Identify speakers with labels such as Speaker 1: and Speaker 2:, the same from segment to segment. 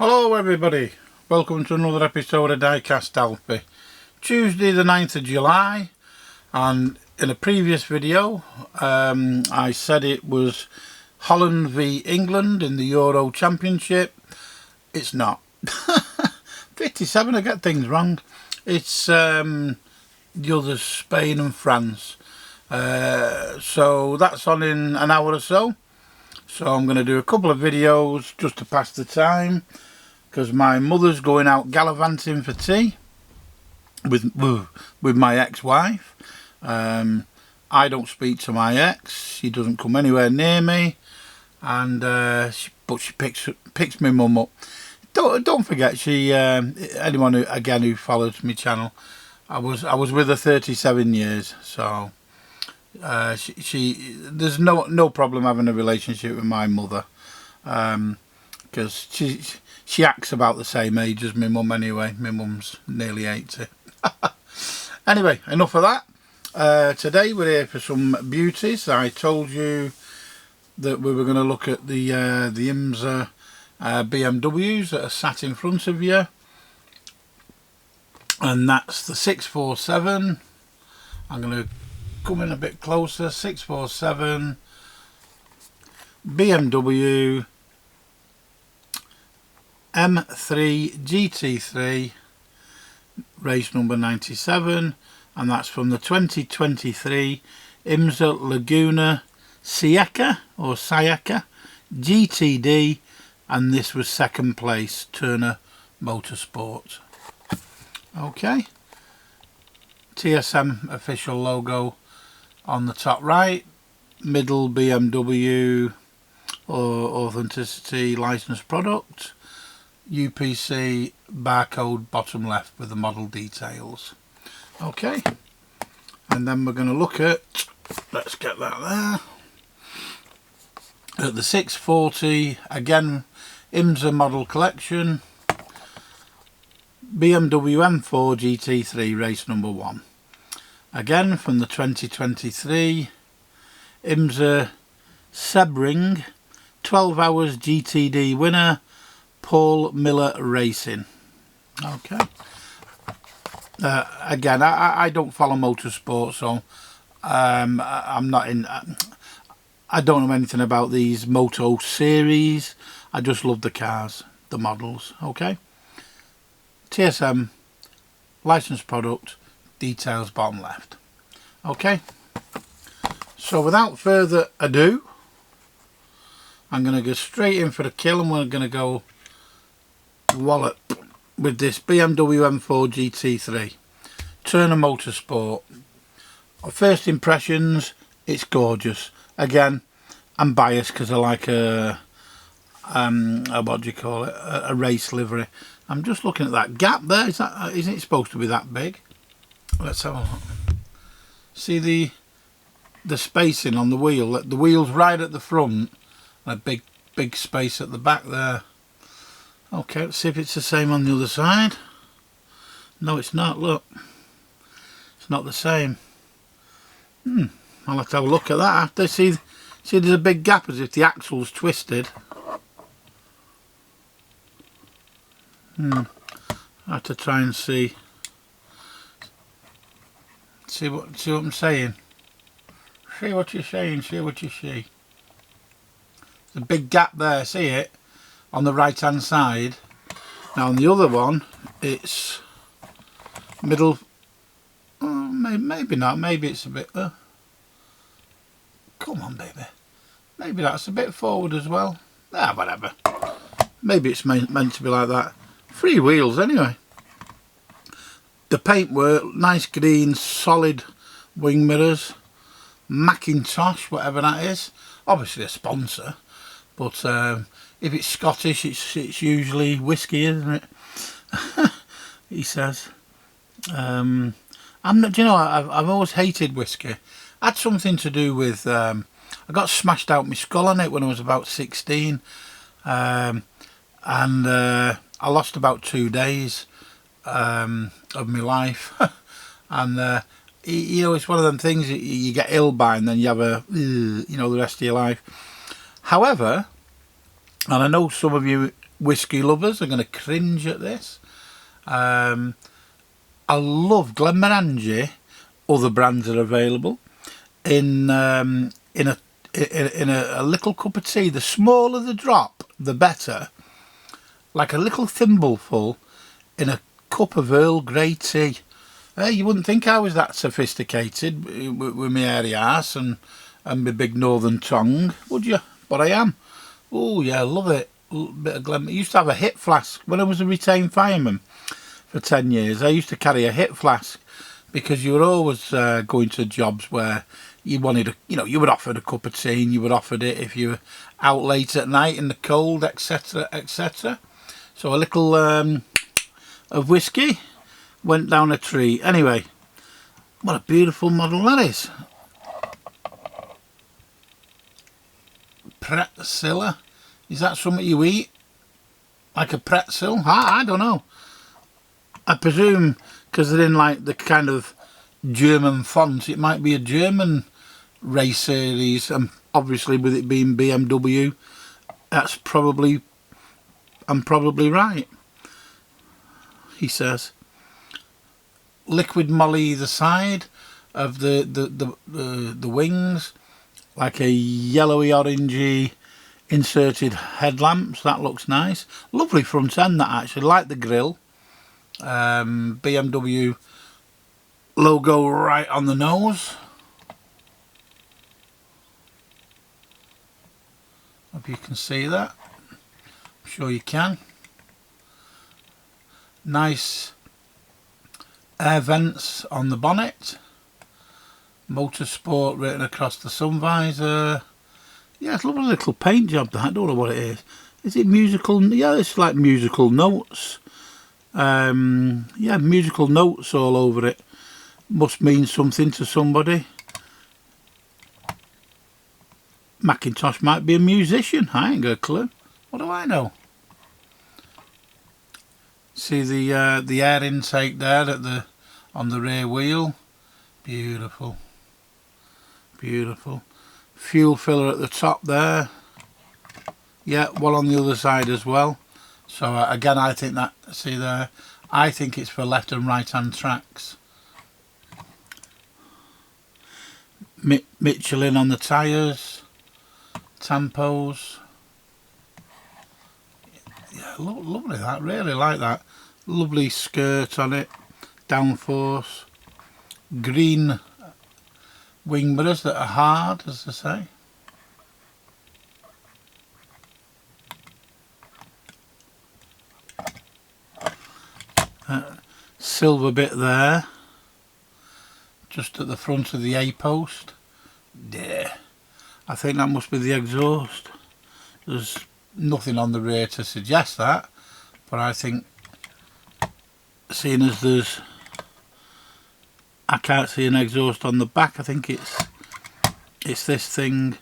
Speaker 1: Hello everybody, welcome to another episode of Diecast Alfie. Tuesday the 9th of July, and in a previous video I said it was Holland v England in the Euro Championship. It's not. 57, I get things wrong. It's the others, Spain and France. So that's on in an hour or so. So I'm going to do a couple of videos just to pass the time, because my mother's going out gallivanting for tea with my ex-wife. I don't speak to my ex. She doesn't come anywhere near me, and but she picks my mum up. Don't forget, she anyone who follows my channel, I was with her 37 years, so she there's no problem having a relationship with my mother, because she acts about the same age as my mum anyway. My mum's nearly 80. Anyway, enough of that. Today we're here for some beauties. I told you that we were going to look at the IMSA BMWs that are sat in front of you, and that's the 647. I'm going to come in a bit closer. 647 BMW M3 GT3, race number 97, and that's from the 2023 IMSA Laguna Sieca GTD, and this was second place, Turner Motorsport. Okay, TSM official logo on the top right, middle BMW or authenticity licensed product, UPC barcode bottom left with the model details. Okay, and then we're going to look at, let's get that there, at the 640, again IMSA model collection, BMW M4 GT3 race number 1, again from the 2023 IMSA Sebring 12 hours GTD winner, Paul Miller Racing. Okay, again I don't follow motorsport, so I'm not in, I don't know anything about these moto series. I just love the cars, the models. Okay, TSM licensed product details bottom left. Okay, so without further ado, I'm going to go straight in for the kill, and we're going to go wallop with this BMW M4 GT3 Turner Motorsport. First impressions, it's gorgeous. Again, I'm biased because I like a what do you call it, a race livery. I'm just looking at that gap there. Isn't it supposed to be that big? Let's have a look. See the spacing on the wheel. The wheel's right at the front, a big space at the back there. Okay, let's see if it's the same on the other side. No, it's not. Look, it's not the same. I'll have to have a look at that after. See there's a big gap, as if the axle's twisted. I have to try and see what I'm saying. See what you're saying. See what you see. There's a big gap there. See it on the right hand side. Now on the other one, it's middle. Maybe not. Maybe it's a bit. Come on, baby. Maybe that's a bit forward as well. Whatever. Maybe it's meant to be like that. 3 wheels anyway. The paintwork, nice green, solid wing mirrors. Macintosh, whatever that is. Obviously a sponsor, but if it's Scottish, it's usually whiskey, isn't it? He says. I'm not. Do you know? I've always hated whiskey. Had something to do with I got smashed out my skull on it when I was about 16, and I lost about 2 days of my life, and you know, it's one of them things that you get ill by, and then you have the rest of your life. However, and I know some of you whiskey lovers are going to cringe at this. I love Glenmorangie. Other brands are available in a little cup of tea. The smaller the drop, the better. Like a little thimbleful in a cup of Earl Grey tea. You wouldn't think I was that sophisticated with my hairy arse and my big northern tongue, would you? But I am. Oh yeah, love it. A bit of Glen. I used to have a hip flask when I was a retained fireman for 10 years. I used to carry a hip flask because you were always going to jobs where you wanted you were offered a cup of tea, and you were offered it if you were out late at night in the cold, etc., etc. So a little of whiskey went down a tree. Anyway, what a beautiful model that is. Pretzeler. Is that something you eat? Like a pretzel? I don't know. I presume because they're in like the kind of German font, it might be a German race series, and obviously with it being BMW, I'm probably right. He says liquid molly either side of the wings, like a yellowy orangey inserted headlamps. That looks nice. Lovely front end, that actually. Like the grille. BMW logo right on the nose. Hope you can see that. I'm sure you can. Nice air vents on the bonnet. Motorsport written across the sun visor. Yeah, it's a lovely little paint job that. I don't know what it is. Is it musical? Yeah, it's like musical notes. Yeah, musical notes all over it. Must mean something to somebody. Macintosh might be a musician. I ain't got a clue. What do I know? See the air intake there at on the rear wheel. Beautiful, beautiful. Fuel filler at the top there. Yeah, one on the other side as well. So again, I think that, see there, I think it's for left and right hand tracks. Michelin on the tyres. Tampos. Yeah, lovely that, really like that. Lovely skirt on it. Downforce. Green wing mirrors that are hard, as they say. Silver bit there, just at the front of the A-post. Yeah, I think that must be the exhaust. There's nothing on the rear to suggest that, but I think, seeing as I can't see an exhaust on the back, I think it's this thing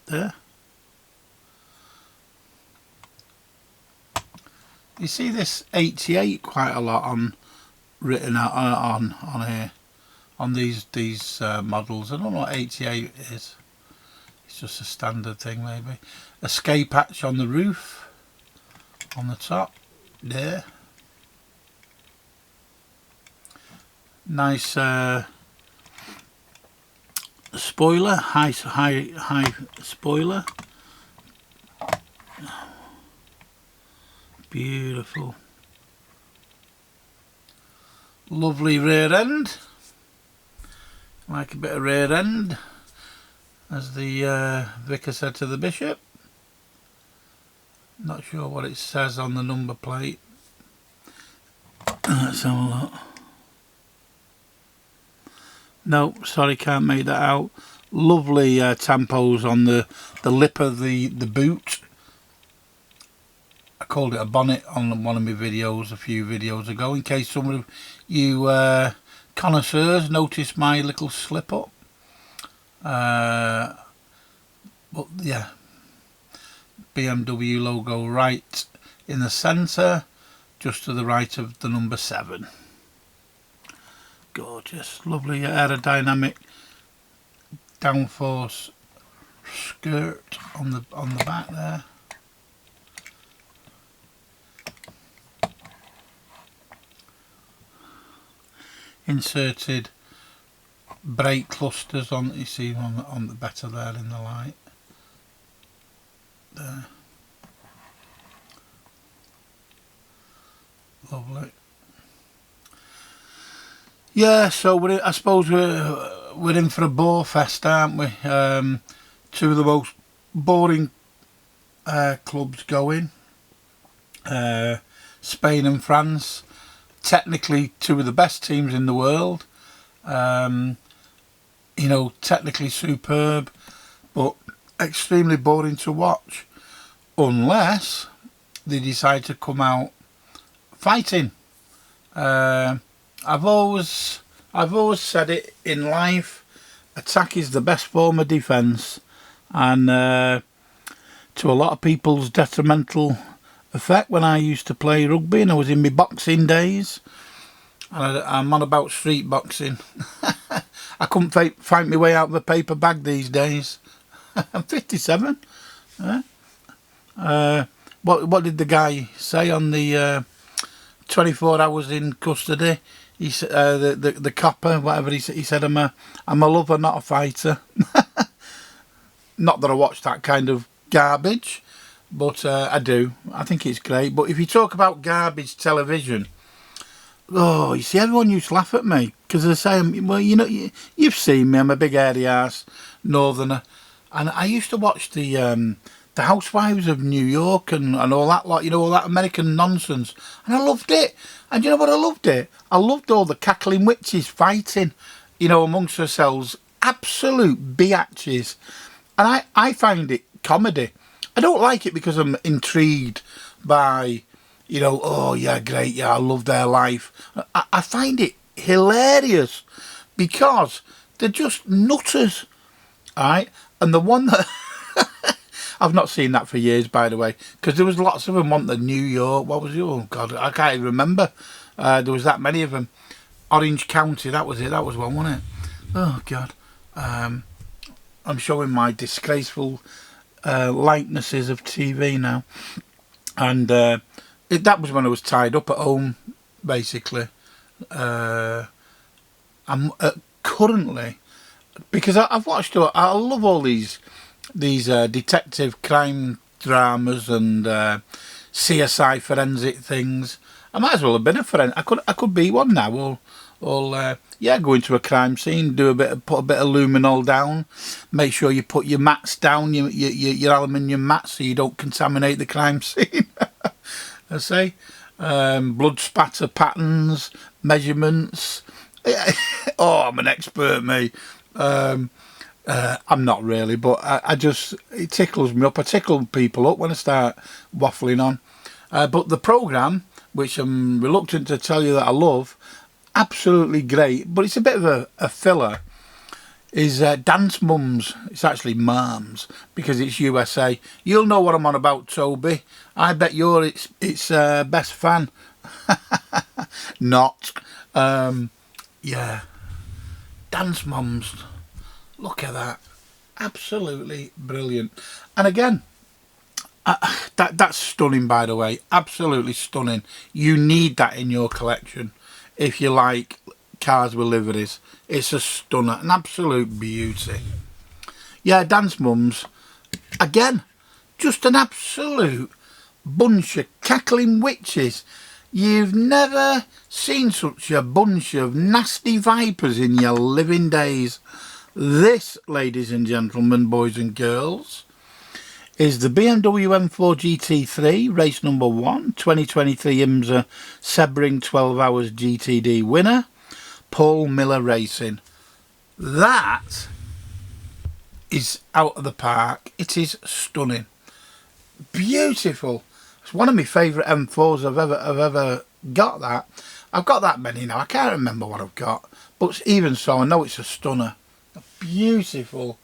Speaker 1: there. You see this 88 quite a lot written out on here, on these models. I don't know what 88 is. It's just a standard thing maybe. Escape hatch on the roof, on the top there. Nice spoiler, high spoiler. Beautiful. Lovely rear end. Like a bit of rear end, as the vicar said to the bishop. Not sure what it says on the number plate. Let's have a look. No, sorry, can't make that out. Lovely tampos on the lip of the boot. I called it a bonnet on one of my videos a few videos ago, in case some of you connoisseurs noticed my little slip up. But yeah, BMW logo right in the centre, just to the right of the number 7. Gorgeous, lovely aerodynamic downforce skirt on the back there. inserted brake clusters on. You see on the better there in the light there. Lovely. Yeah, so I suppose we're in for a bore fest, aren't we? Two of the most boring clubs going, Spain and France. Technically, two of the best teams in the world. You know, technically superb, but extremely boring to watch, unless they decide to come out fighting. I've always said it in life: attack is the best form of defence, and to a lot of people's detrimental effect. When I used to play rugby and I was in my boxing days, and I'm on about street boxing, I couldn't find my way out of a paper bag these days. I'm 57. What did the guy say on the 24 hours in custody? He said the copper, whatever he said. I'm a lover, not a fighter. Not that I watch that kind of garbage, but I do. I think it's great. But if you talk about garbage television, oh, you see, everyone used to laugh at me because they say, well, you know, you've seen me. I'm a big hairy ass northerner, and I used to watch the Housewives of New York and all that lot, you know, all that American nonsense, and I loved it. And you know what I loved it? I loved all the cackling witches fighting, you know, amongst themselves, absolute biatches. And I find it comedy. I don't like it because I'm intrigued by, you know, oh yeah, great, yeah, I love their life. I find it hilarious because they're just nutters, alright? And the one that I've not seen that for years, by the way, because there was lots of them on the New York. What was it? Oh God, I can't even remember. There was that many of them. Orange County, that was it. That was one, wasn't it? Oh God. I'm showing my disgraceful likenesses of TV now, and that was when I was tied up at home, basically. I'm currently, because I've watched. I love all these detective crime dramas and CSI forensic things. I might as well have been a forensic. I could be one now. Yeah, go into a crime scene, put a bit of luminol down, make sure you put your mats down, your aluminium mats, so you don't contaminate the crime scene. I say, blood spatter patterns, measurements. Oh, I'm an expert, mate. I'm not really, but I just, it tickles me up. I tickle people up when I start waffling on. But the programme, which I'm reluctant to tell you that I love, absolutely great, but it's a bit of a filler, is Dance Mums. It's actually Marms, because it's USA. You'll know what I'm on about, Toby. I bet you're its best fan. Not. Yeah. Dance Mums. Look at that. Absolutely brilliant. And again, that's stunning, by the way. Absolutely stunning. You need that in your collection if you like cars with liveries. It's a stunner, an absolute beauty. Yeah, Dance Mums, again, just an absolute bunch of cackling witches. You've never seen such a bunch of nasty vipers in your living days. This, ladies and gentlemen, boys and girls, is the BMW M4 GT3, race number 1, 2023 IMSA Sebring 12 hours GTD winner, Paul Miller Racing. That is out of the park. It is stunning. Beautiful. It's one of my favourite M4s I've ever got that. I've got that many now. I can't remember what I've got. But even so, I know it's a stunner. A beautiful,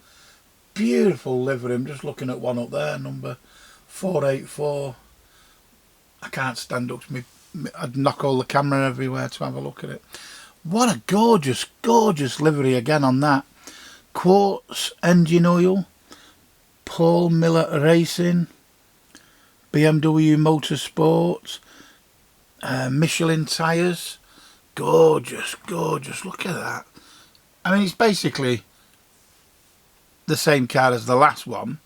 Speaker 1: beautiful livery. I'm just looking at one up there, number 484. I can't stand up to me. I'd knock all the camera everywhere to have a look at it. What a gorgeous, gorgeous livery again on that. Quartz engine oil. Paul Miller Racing. BMW Motorsport. Michelin tyres. gorgeous, gorgeous. Look at that. I mean, it's basically the same car as the last one,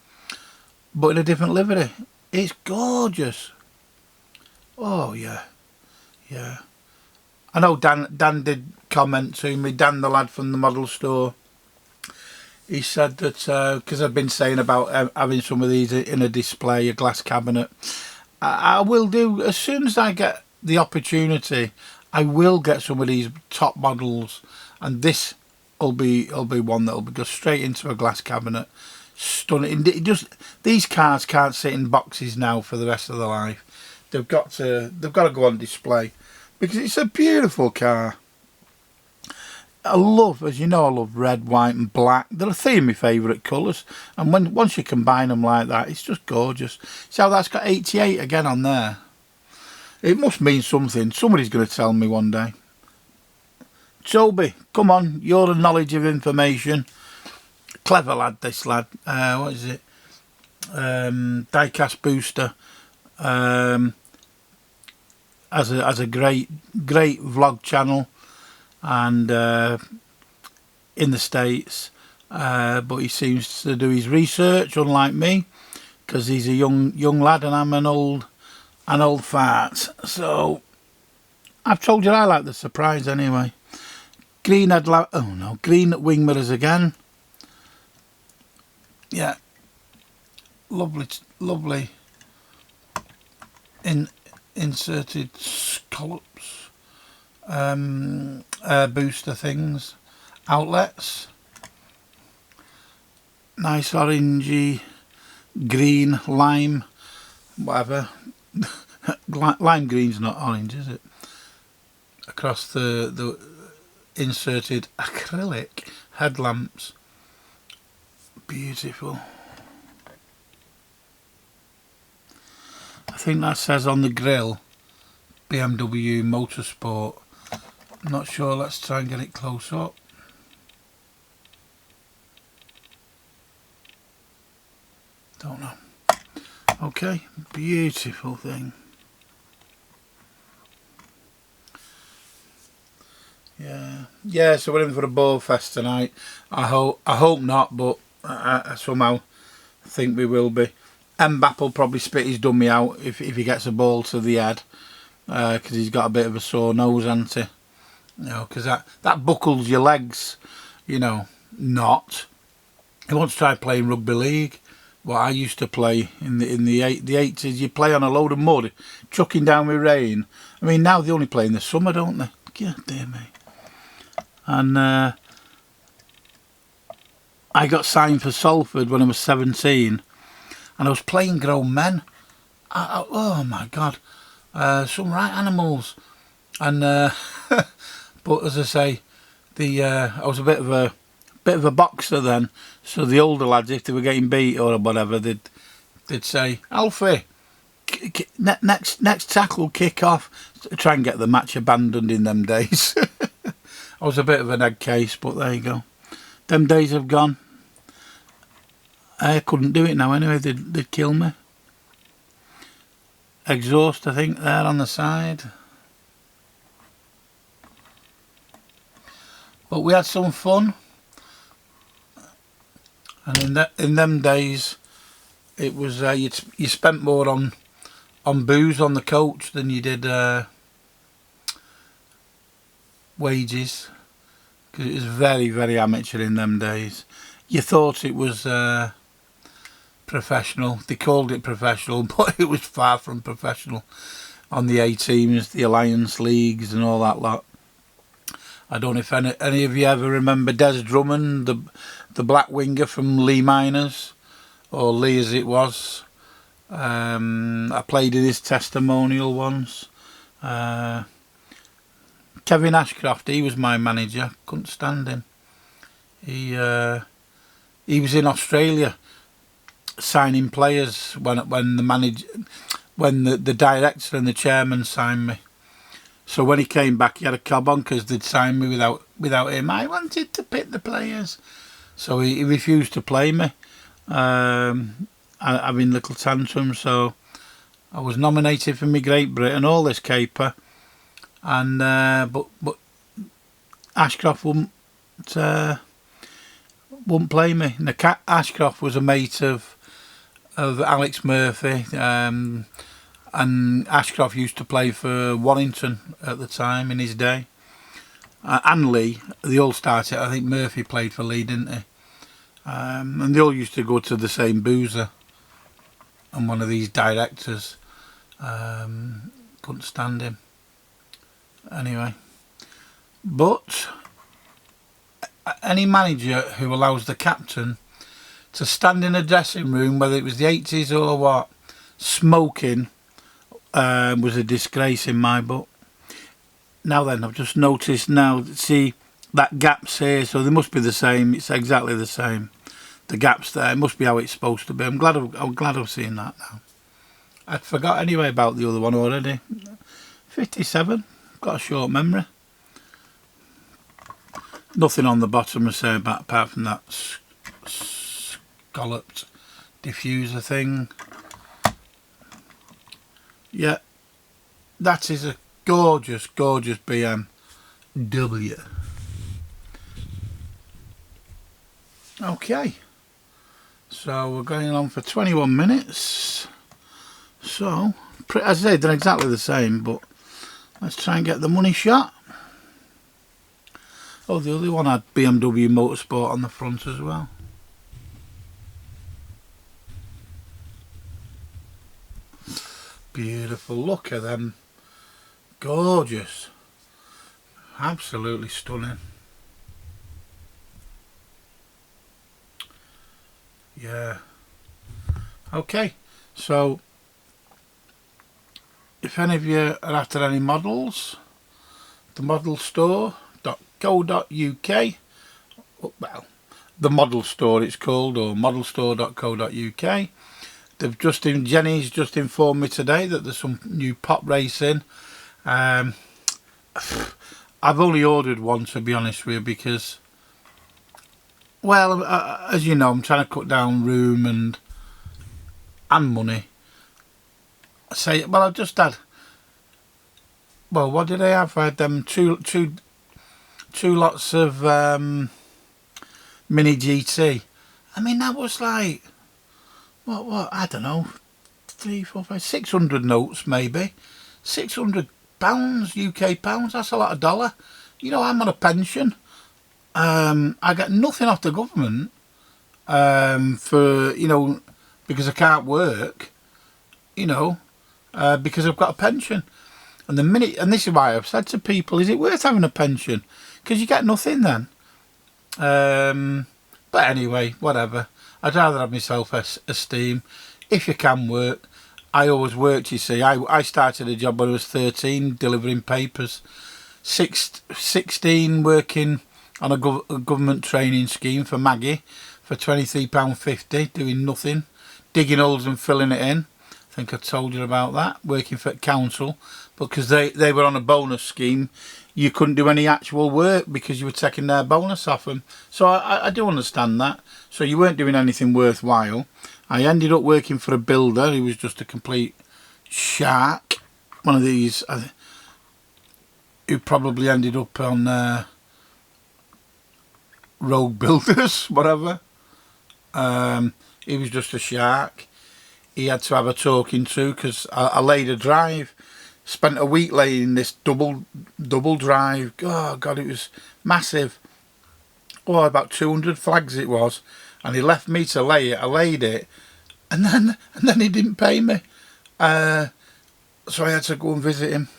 Speaker 1: but in a different livery. It's gorgeous. Oh yeah, yeah. I know Dan did comment to me, Dan the lad from the model store. He said that, because I've been saying about having some of these in a display, a glass cabinet. I will do, as soon as I get the opportunity, I will get some of these top models, and this will be one that will go straight into a glass cabinet. Stunning. These cars can't sit in boxes now for the rest of their life. They've got to go on display, because it's a beautiful car. I love, as you know, I love red, white and black. They're three of my favourite colours, and once you combine them like that, it's just gorgeous. See how that's got 88 again on there? It must mean something. Somebody's going to tell me one day. Toby, come on, you're a knowledge of information. Clever lad, this lad. What is it? Diecast Booster. Has a great vlog channel, and in the States, but he seems to do his research, unlike me, because he's a young lad and I'm an old fart. So I've told you I like the Surprise anyway. Green headlamp. Oh no, green wing mirrors again. Yeah, lovely inserted scallops, booster things, outlets, nice orangey, green, lime, whatever. Lime green's not orange, is it? Across the inserted acrylic headlamps. Beautiful. I think that says on the grille BMW Motorsport. I'm not sure, let's try and get it close up. Don't know. Okay, beautiful thing. Yeah, so we're in for a ball fest tonight. I hope not, but I somehow think we will be. Mbappe will probably spit his dummy out if he gets a ball to the head, because he's got a bit of a sore nose, hasn't he? You know, because that buckles your legs, you know. Not. He wants to try playing rugby league. What I used to play in the 80s, you play on a load of mud, chucking down with rain. I mean, now they only play in the summer, don't they? God dear me. And I got signed for Salford when I was 17, and I was playing grown men. Oh my God, some right animals. And but as I say, I was a bit of a boxer then. So the older lads, if they were getting beat or whatever, they'd say, Alfie, next tackle, kick off. Try and get the match abandoned in them days. I was a bit of an egg case, but there you go. Them days have gone. I couldn't do it now anyway, they'd kill me. Exhaust, I think, there on the side. But we had some fun. And in them days, it was you spent more on booze on the coach than you did wages, because it was very, very amateur in them days. You thought it was professional. They called it professional, but it was far from professional. On the A teams, the Alliance leagues, and all that lot. I don't know if any of you ever remember Des Drummond, the black winger from Lee Miners, or Lee as it was. I played in his testimonial once. Kevin Ashcroft, he was my manager. Couldn't stand him. He was in Australia signing players when the director and the chairman signed me. So when he came back, he had a cob on because they'd signed me without him. I wanted to pick the players, so he refused to play me, having little tantrums. So I was nominated for me Great Britain, all this caper, and but Ashcroft wouldn't play me. And Ashcroft was a mate of Alex Murphy, and Ashcroft used to play for Warrington at the time in his day, and Lee. They all started. I think Murphy played for Lee, didn't he? And they all used to go to the same boozer. And one of these directors couldn't stand him. Anyway, but any manager who allows the captain to stand in a dressing room, whether it was the 80s or what, smoking, was a disgrace in my book. Now then, I've just noticed now, see that gap's here, so they must be the same. It's exactly the same. The gap's there. It must be how it's supposed to be. I'm glad I've seen that now. I'd forgot anyway about the other one already. 57. Got a short memory. Nothing on the bottom to say about apart from that scalloped diffuser thing. Yeah, that is a gorgeous BMW. Okay, so we're going on for 21 minutes. So, as I say, they're exactly the same, but let's try and get the money shot. Oh, the other one had BMW Motorsport on the front as well. Beautiful, look at them. Gorgeous. Absolutely stunning. Yeah. Okay, so if any of you are after any models, the modelstore.co.uk, well, the model store it's called, or modelstore.co.uk. Jenny's just informed me today that there's some new pop racing. I've only ordered one, to be honest with you, because, well, as you know, I'm trying to cut down room and money. I've just had, well, what did I have? I had them two lots of mini GT. I mean, that was like, what, I don't know, 3, 4, 5, 600 notes maybe. £600 UK pounds, that's a lot of dollar. You know, I'm on a pension. I get nothing off the government for, you know, because I can't work, you know, because I've got a pension. And this is why I've said to people, is it worth having a pension? Because you get nothing then. But anyway, whatever. I'd rather have my self-esteem. If you can work. I always worked, you see. I started a job when I was 13, delivering papers. 16 working on a government training scheme for Maggie for £23.50, doing nothing. Digging holes and filling it in. I think I told you about that. Working for council. Because they were on a bonus scheme. You couldn't do any actual work because you were taking their bonus off them. So I do understand that. So you weren't doing anything worthwhile. I ended up working for a builder who was just a complete shark. One of these who probably ended up on Rogue Builders, whatever. He was just a shark. He had to have a talking to because I laid a drive. Spent a week laying this double drive. Oh God, it was massive. Oh, about 200 flags it was, and he left me to lay it. I laid it, and then he didn't pay me. So I had to go and visit him.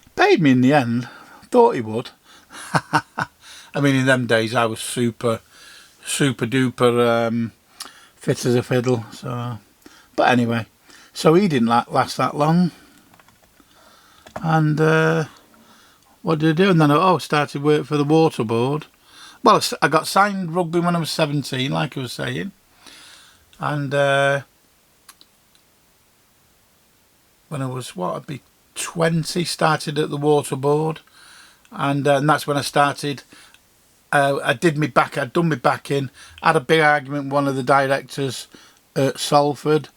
Speaker 1: He paid me in the end. Thought he would. I mean, in them days I was super duper fit as a fiddle. So, but anyway, so he didn't last that long. And what did I do? And then I started work for the water board. Well, I got signed rugby when I was 17, like I was saying. And when I was, I'd be 20, started at the water board. And that's when I started. I'd done my back in. Had a big argument with one of the directors at Salford.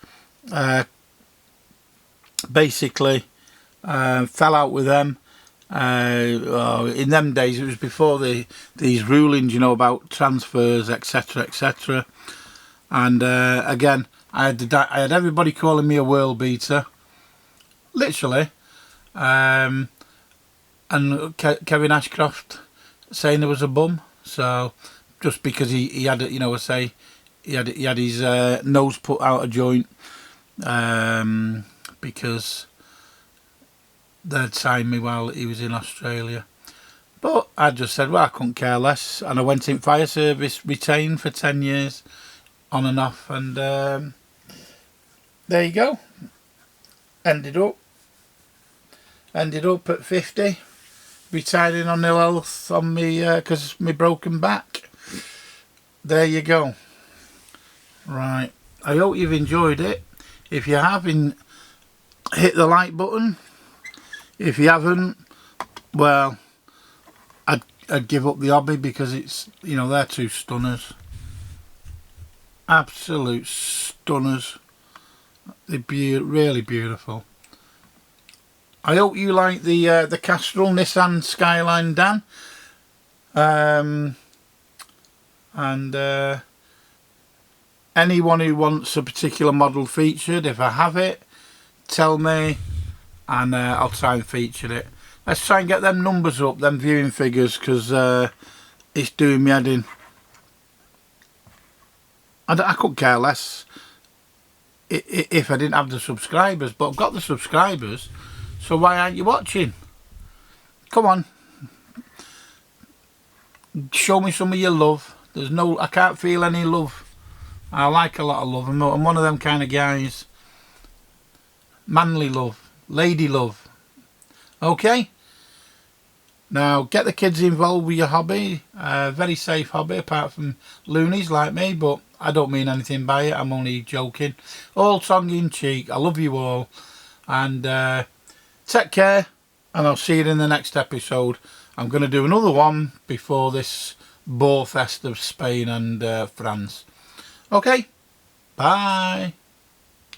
Speaker 1: Basically, fell out with them. In them days, it was before these rulings, you know, about transfers, etc., etc. And again, I had everybody calling me a world beater, literally, and Kevin Ashcroft saying there was a bum. So just because he had, you know, he had his nose put out of joint, because they'd signed me while he was in Australia. But I just said, well, I couldn't care less, and I went in fire service, retained for 10 years on and off, and there you go. Ended up at 50, retiring on ill health on me because my broken back. There you go. Right, I hope you've enjoyed it. If you have, hit the like button. If you haven't, well, I'd give up the hobby, because it's, you know, they're two stunners, absolute stunners. They're really beautiful. I hope you like the Castrol Nissan Skyline, Dan. And anyone who wants a particular model featured, if I have it, tell me, and I'll try and feature it. Let's try and get them numbers up, them viewing figures, because it's doing me head in. I couldn't care less if I didn't have the subscribers, but I've got the subscribers, so why aren't you watching? Come on, show me some of your love. I can't feel any love. I like a lot of love. I'm one of them kind of guys. Manly love, lady love. Okay, now get the kids involved with your hobby. Very safe hobby, apart from loonies like me, but I don't mean anything by it. I'm only joking. All tongue in cheek. I love you all, and take care, and I'll see you in the next episode. I'm going to do another one before this Boar Fest of Spain and France. Okay, bye.